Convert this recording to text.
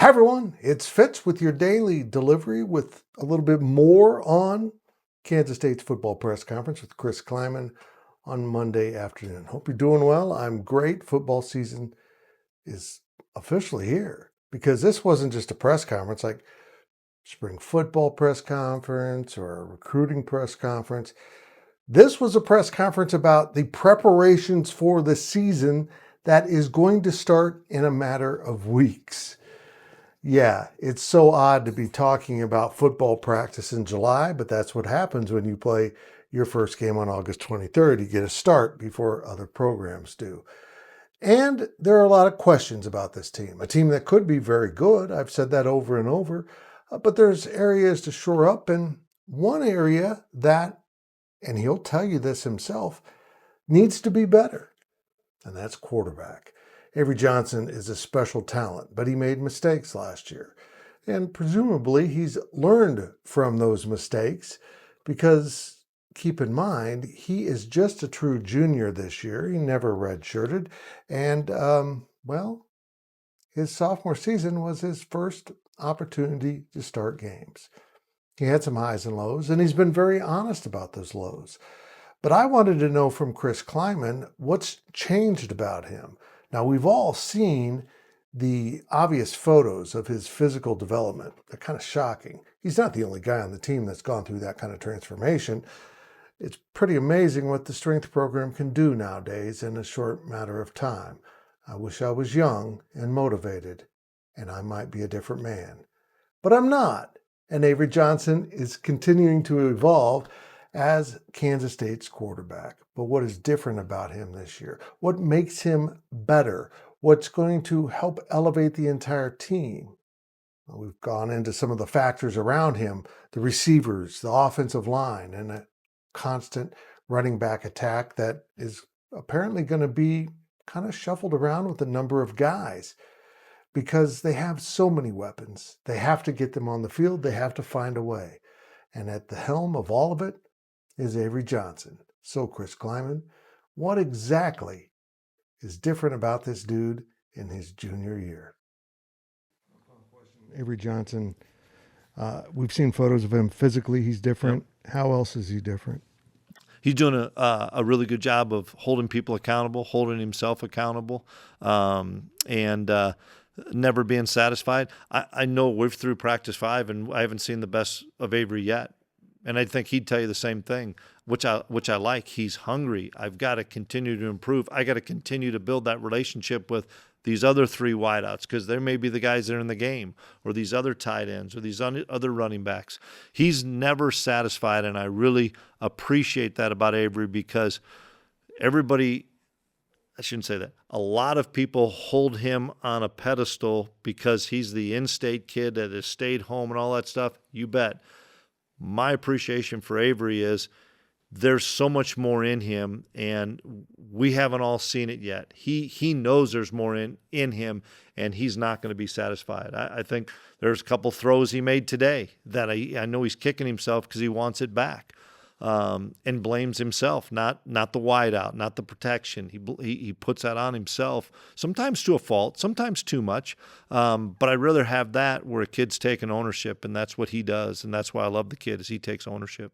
Hi everyone, it's Fitz with your daily delivery with a little bit more on Kansas State's football press conference with Chris Klieman on Monday afternoon. Hope you're doing well. I'm great. Football season is officially here because this wasn't just a press conference like spring football press conference or a recruiting press conference. This was a press conference about the preparations for the season that is going to start in a matter of weeks. Yeah, it's so odd to be talking about football practice in July, but that's what happens when you play your first game on August 23rd. You get a start before other programs do. And there are a lot of questions about this team, a team that could be very good. I've said that over and over, but there's areas to shore up. And one area that, and he'll tell you this himself, needs to be better, and that's quarterback. Avery Johnson is a special talent, but he made mistakes last year. And presumably he's learned from those mistakes because, keep in mind, he is just a true junior this year. He never redshirted. And, his sophomore season was his first opportunity to start games. He had some highs and lows, and he's been very honest about those lows. But I wanted to know from Chris Klieman what's changed about him. Now, we've all seen the obvious photos of his physical development. They're kind of shocking. He's not the only guy on the team that's gone through that kind of transformation. It's pretty amazing what the strength program can do nowadays in a short matter of time. I wish I was young and motivated, and I might be a different man. But I'm not. And Avery Johnson is continuing to evolve as Kansas State's quarterback. But what is different about him this year? What makes him better? What's going to help elevate the entire team? Well, we've gone into some of the factors around him, the receivers, the offensive line, and a constant running back attack that is apparently going to be kind of shuffled around with a number of guys because they have so many weapons. They have to get them on the field. They have to find a way. And at the helm of all of it is Avery Johnson. So, Chris Klieman, what exactly is different about this dude in his junior year? Avery Johnson, we've seen photos of him physically. He's different. Yep. How else is he different? He's doing a really good job of holding people accountable, holding himself accountable, and never being satisfied. I know we're through practice 5, and I haven't seen the best of Avery yet. And I think he'd tell you the same thing, which I like. He's hungry. I've got to continue to improve. I got to continue to build that relationship with these other 3 wideouts because there may be the guys that are in the game or these other tight ends or these other running backs. He's never satisfied, and I really appreciate that about Avery because everybody – I shouldn't say that. A lot of people hold him on a pedestal because he's the in-state kid that has stayed home and all that stuff. You bet. My appreciation for Avery is there's so much more in him, and we haven't all seen it yet. He knows there's more in him, and he's not going to be satisfied. I think there's a couple throws he made today that I know he's kicking himself because he wants it back, and blames himself, not the wideout, not the protection. He puts that on himself, sometimes to a fault, sometimes too much. But I'd rather have that where a kid's taking ownership, and that's what he does, and that's why I love the kid is he takes ownership.